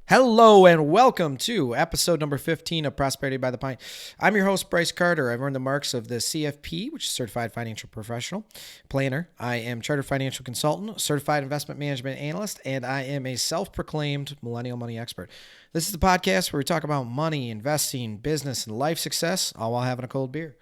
Hello and welcome to episode number 15 of Prosperity by the Pint. I'm your host, Brice Carter. I've earned the marks of the CFP, which is Certified Financial Professional Planner. I am Chartered Financial Consultant, Certified Investment Management Analyst, and I am a self-proclaimed millennial money expert. This is the podcast where we talk about money, investing, business, and life success, all while having a cold beer.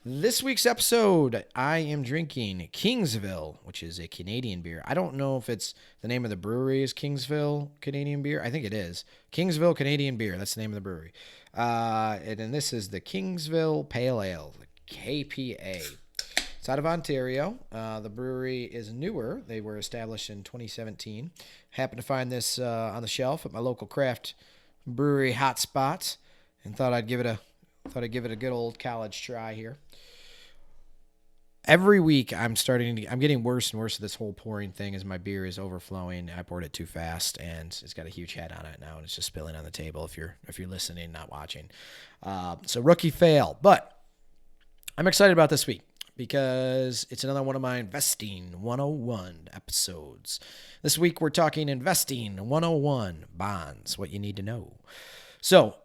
This week's episode, I am drinking Kingsville, which is a Canadian beer. I don't know if it's the name of the brewery is Kingsville Canadian Beer. I think it is. Kingsville Canadian Beer. That's the name of the brewery. And then this is the Kingsville Pale Ale, the KPA. It's out of Ontario. The brewery is newer. They were established in 2017. Happened to find this on the shelf at my local craft brewery hotspot and thought I'd give it a good old college try here. Every week I'm getting worse and worse at this whole pouring thing as my beer is overflowing. I poured it too fast and it's got a huge head on it now and it's just spilling on the table if you're listening, not watching. So rookie fail. But I'm excited about this week because it's another one of my Investing 101 episodes. This week we're talking Investing 101 bonds, what you need to know. So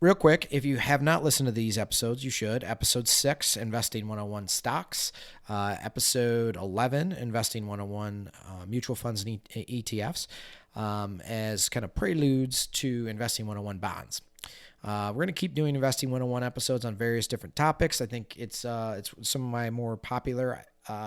real quick, if you have not listened to these episodes, you should. Episode 6, Investing 101 Stocks. Episode 11, Investing 101 Mutual Funds and ETFs as kind of preludes to Investing 101 Bonds. We're going to keep doing Investing 101 episodes on various different topics. I think it's some of my more popular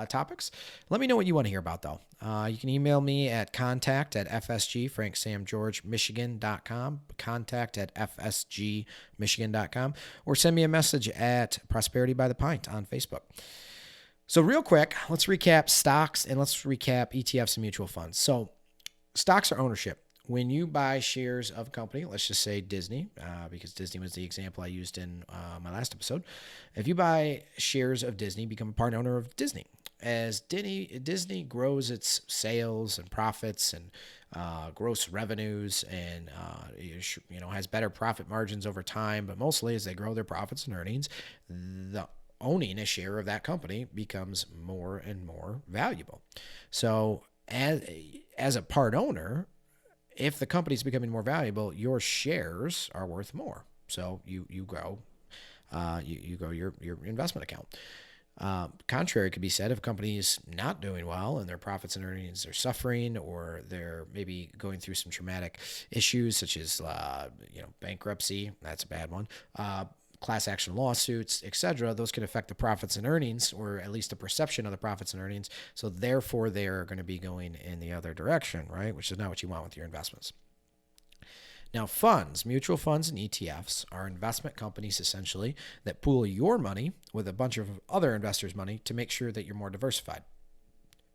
topics. Let me know what you want to hear about, though. You can email me at contact@fsgfranksamgeorgemichigan.com, contact@fsgmichigan.com, or send me a message at Prosperity by the Pint on Facebook. So real quick, let's recap stocks and let's recap ETFs and mutual funds. So stocks are ownership. When you buy shares of a company, let's just say Disney, because Disney was the example I used in my last episode. If you buy shares of Disney, become a part owner of Disney. As Disney grows its sales and profits and gross revenues and has better profit margins over time, but mostly as they grow their profits and earnings, owning a share of that company becomes more and more valuable. So as a part owner, if the company's becoming more valuable, your shares are worth more. So you grow your investment account. Contrary could be said if a company is not doing well and their profits and earnings are suffering, or they're maybe going through some traumatic issues such as bankruptcy. That's a bad one. Class action lawsuits, etc. Those can affect the profits and earnings, or at least the perception of the profits and earnings. So therefore, they are going to be going in the other direction, right? Which is not what you want with your investments. Now, funds, mutual funds and ETFs are investment companies essentially that pool your money with a bunch of other investors' money to make sure that you're more diversified.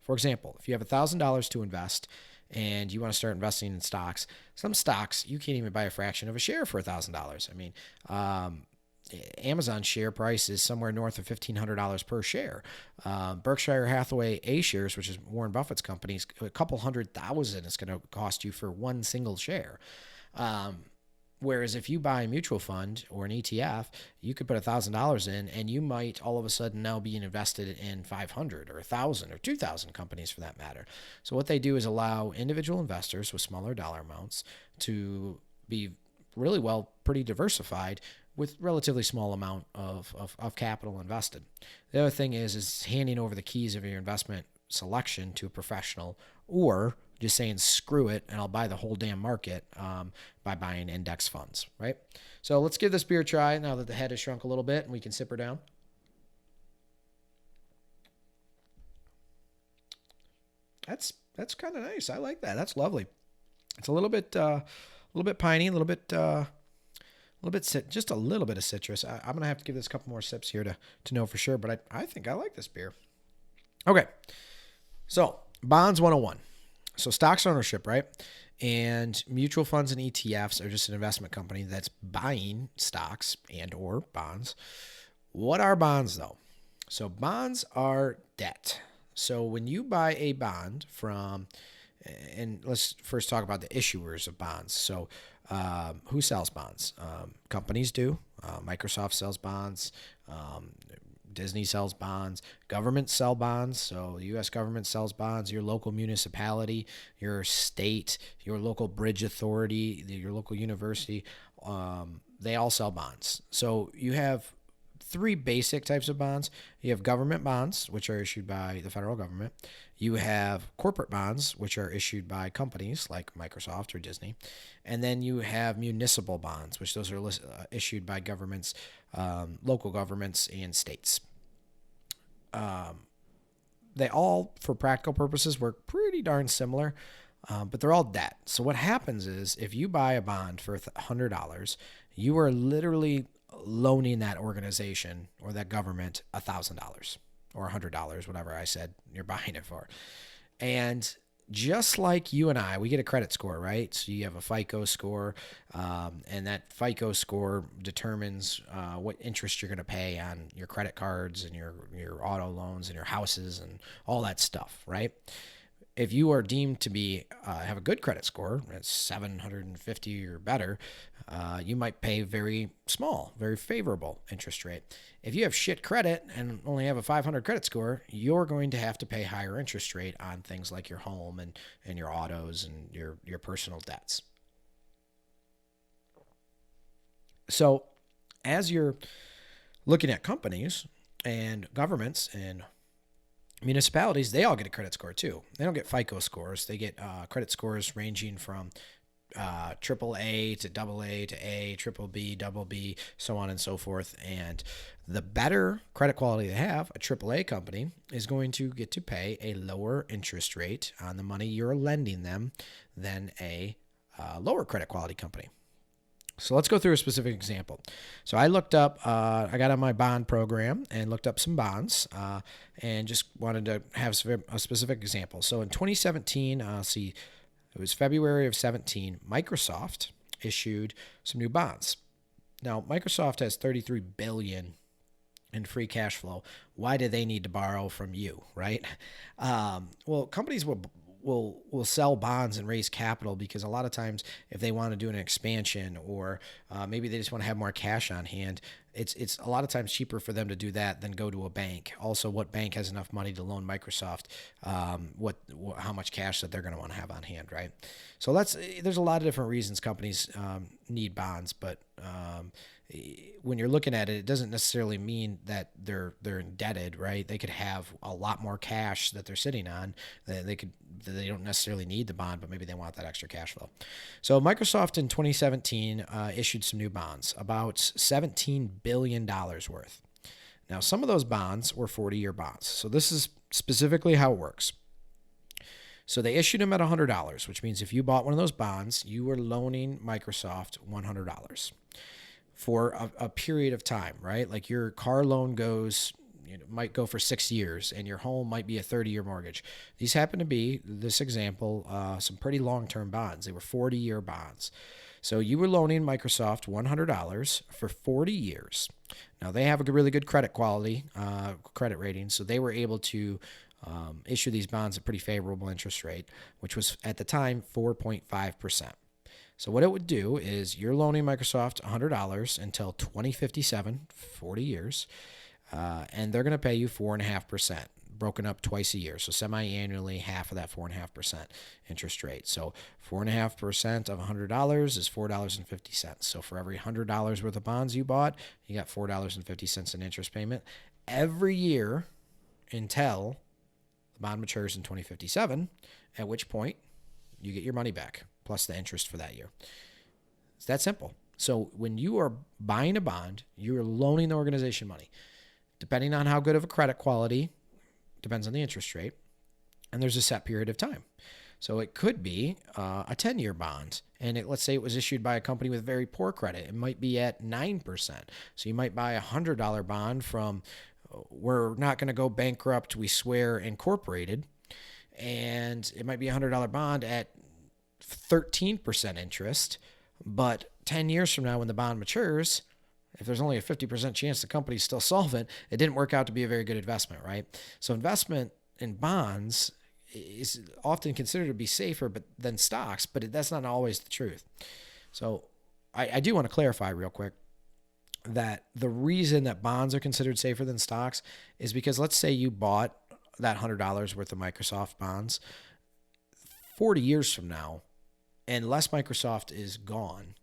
For example, if you have $1,000 to invest and you want to start investing in stocks, some stocks you can't even buy a fraction of a share for $1,000. I mean, Amazon share price is somewhere north of $1,500 per share. Berkshire Hathaway A shares, which is Warren Buffett's company, a couple $100,000 is going to cost you for one single share. Whereas if you buy a mutual fund or an ETF, you could put $1,000 in and you might all of a sudden now be invested in 500 or 1,000 or 2,000 companies for that matter. So what they do is allow individual investors with smaller dollar amounts to be really pretty diversified with relatively small amount of capital invested. The other thing is handing over the keys of your investment selection to a professional, or just saying, screw it, and I'll buy the whole damn market by buying index funds, right? So let's give this beer a try now that the head has shrunk a little bit and we can sip her down. That's kind of nice. I like that. That's lovely. It's a little bit piney, just a little bit of citrus. I'm going to have to give this a couple more sips here to know for sure, but I think I like this beer. Okay. So bonds 101. So stocks ownership, right? And mutual funds and ETFs are just an investment company that's buying stocks and or bonds. What are bonds though? So bonds are debt. So when you buy a bond and let's first talk about the issuers of bonds. So who sells bonds? Companies do. Microsoft sells bonds. Disney sells bonds. Governments sell bonds. So the U.S. government sells bonds. Your local municipality, your state, your local bridge authority, your local university, they all sell bonds. So you have three basic types of bonds. You have government bonds, which are issued by the federal government. You have corporate bonds, which are issued by companies like Microsoft or Disney. And then you have municipal bonds, which those are issued by governments, local governments, and states. They all, for practical purposes, work pretty darn similar, but they're all debt. So what happens is if you buy a bond for $100, you are literally loaning that organization or that government $1,000 or $100, whatever I said you're buying it for. And just like you and I, we get a credit score, right? So you have a FICO score, and that FICO score determines what interest you're going to pay on your credit cards and your auto loans and your houses and all that stuff, right? If you are deemed to be have a good credit score, it's 750 or better, you might pay very small, very favorable interest rate. If you have shit credit and only have a 500 credit score, you're going to have to pay higher interest rate on things like your home and your autos and your personal debts. So as you're looking at companies and governments and municipalities, they all get a credit score too. They don't get FICO scores. They get credit scores ranging from AAA to AA to A, triple B, double B, so on and so forth. And the better credit quality they have, a AAA company is going to get to pay a lower interest rate on the money you're lending them than a lower credit quality company. So let's go through a specific example. So I looked up, I got on my bond program and looked up some bonds and just wanted to have a specific example. So in 2017, it was February of 17, Microsoft issued some new bonds. Now, Microsoft has $33 billion in free cash flow. Why do they need to borrow from you, right? Well, companies will sell bonds and raise capital because a lot of times if they want to do an expansion or maybe they just want to have more cash on hand, it's a lot of times cheaper for them to do that than go to a bank. Also, what bank has enough money to loan Microsoft how much cash that they're going to want to have on hand, right? So there's a lot of different reasons companies need bonds, but when you're looking at it, it doesn't necessarily mean that they're indebted, right? They could have a lot more cash that they're sitting on. They don't necessarily need the bond, but maybe they want that extra cash flow. So Microsoft in 2017 issued some new bonds, about $17 billion worth. Now, some of those bonds were 40-year bonds. So this is specifically how it works. So they issued them at $100, which means if you bought one of those bonds, you were loaning Microsoft $100 for a period of time, right? Like your car loan might go for 6 years and your home might be a 30-year mortgage. These happen to be, this example, some pretty long-term bonds. They were 40-year bonds. So you were loaning Microsoft $100 for 40 years. Now they have a really good credit rating, so they were able to issue these bonds at a pretty favorable interest rate, which was at the time 4.5%. So what it would do is you're loaning Microsoft $100 until 2057, 40 years, and they're going to pay you 4.5%, broken up twice a year. So semi-annually, half of that 4.5% interest rate. So 4.5% of $100 is $4.50. So for every $100 worth of bonds you bought, you got $4.50 in interest payment every year until the bond matures in 2057, at which point you get your money back plus the interest for that year. It's that simple. So when you are buying a bond, you are loaning the organization money. Depending on how good of a credit quality, depends on the interest rate, and there's a set period of time. So it could be a 10-year bond, and let's say it was issued by a company with very poor credit. It might be at 9%. So you might buy a $100 bond from We're Not Going to Go Bankrupt, We Swear Incorporated, and it might be a $100 bond at 13% interest, but 10 years from now when the bond matures, if there's only a 50% chance the company's still solvent, it didn't work out to be a very good investment, right? So investment in bonds is often considered to be safer than stocks, but that's not always the truth. So I do want to clarify real quick. that the reason that bonds are considered safer than stocks is because let's say you bought that $100 worth of Microsoft bonds 40 years from now, unless Microsoft is gone,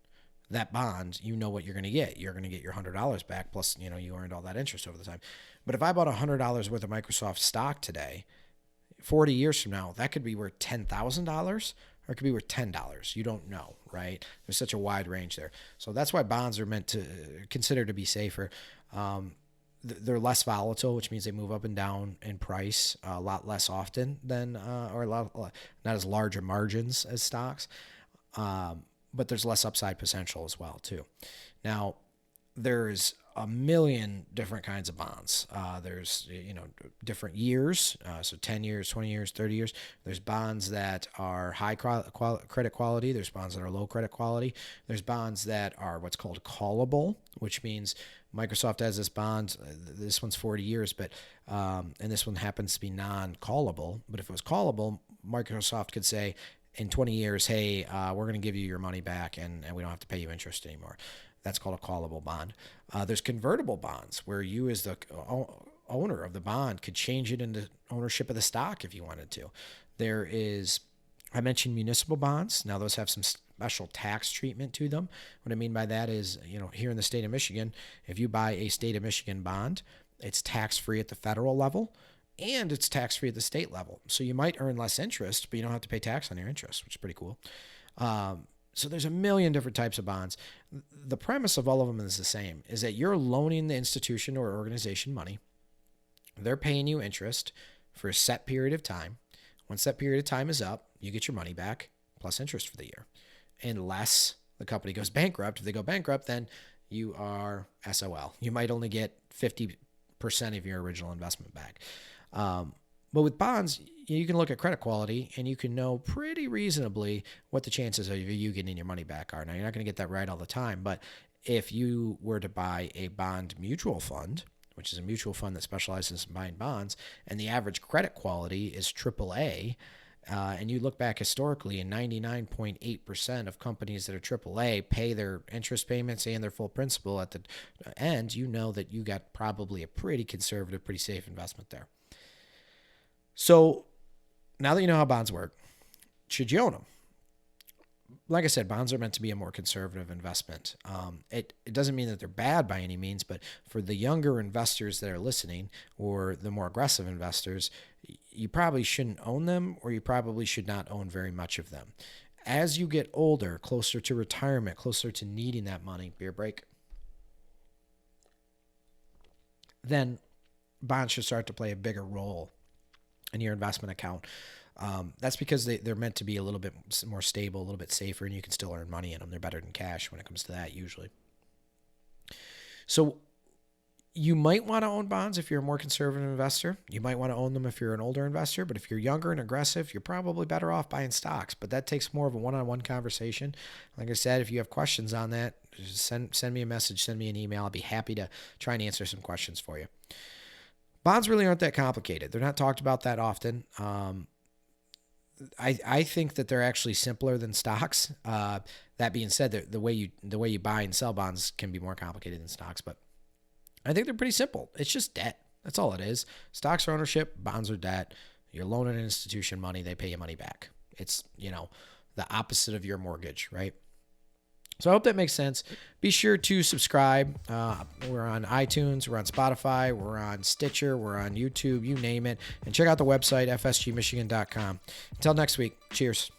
that bond, you know what you're going to get. You're going to get your $100 back, plus, you earned all that interest over the time. But if I bought $100 worth of Microsoft stock today, 40 years from now, that could be worth $10,000 or it could be worth $10. You don't know, right? There's such a wide range there. So that's why bonds are meant to consider to be safer. They're less volatile, which means they move up and down in price a lot less often than, not as large a margins as stocks. But there's less upside potential as well, too. Now, there's a million different kinds of bonds. There's, different years. So 10 years, 20 years, 30 years. There's bonds that are high credit quality. There's bonds that are low credit quality. There's bonds that are what's called callable, which means Microsoft has this bond. This one's 40 years, but and this one happens to be non-callable. But if it was callable, Microsoft could say, in 20 years, hey, we're going to give you your money back and we don't have to pay you interest anymore. That's called a callable bond. There's convertible bonds where you as the owner of the bond could change it into ownership of the stock if you wanted to. There is, I mentioned municipal bonds. Now those have some special tax treatment to them. What I mean by that is, here in the state of Michigan, if you buy a state of Michigan bond, it's tax-free at the federal level. And it's tax-free at the state level. So you might earn less interest, but you don't have to pay tax on your interest, which is pretty cool. So there's a million different types of bonds. The premise of all of them is the same, is that you're loaning the institution or organization money. They're paying you interest for a set period of time. Once that period of time is up, you get your money back plus interest for the year. Unless the company goes bankrupt. If they go bankrupt, then you are SOL. You might only get 50% of your original investment back. But with bonds, you can look at credit quality and you can know pretty reasonably what the chances of you getting your money back are. Now, you're not going to get that right all the time, but if you were to buy a bond mutual fund, which is a mutual fund that specializes in buying bonds, and the average credit quality is AAA, and you look back historically, and 99.8% of companies that are AAA pay their interest payments and their full principal at the end, you know that you got probably a pretty conservative, pretty safe investment there. So now that you know how bonds work, should you own them? Like I said, bonds are meant to be a more conservative investment. It doesn't mean that they're bad by any means, but for the younger investors that are listening or the more aggressive investors, you probably shouldn't own them, or you probably should not own very much of them. As you get older, closer to retirement, closer to needing that money, beer break, then bonds should start to play a bigger role in your investment account. That's because they're meant to be a little bit more stable, a little bit safer, and you can still earn money in them. They're better than cash when it comes to that, usually. So you might want to own bonds if you're a more conservative investor. You might want to own them if you're an older investor, but if you're younger and aggressive, you're probably better off buying stocks. But that takes more of a one-on-one conversation. Like I said, if you have questions on that, just send me a message, send me an email. I'll be happy to try and answer some questions for you. Bonds really aren't that complicated. They're not talked about that often. I think that they're actually simpler than stocks. That being said, the way you buy and sell bonds can be more complicated than stocks, but I think they're pretty simple. It's just debt. That's all it is. Stocks are ownership, bonds are debt. You're loaning an institution money, they pay you money back. It's, the opposite of your mortgage, right? So I hope that makes sense. Be sure to subscribe. We're on iTunes, we're on Spotify, we're on Stitcher, we're on YouTube, you name it. And check out the website, fsgmichigan.com. Until next week, cheers.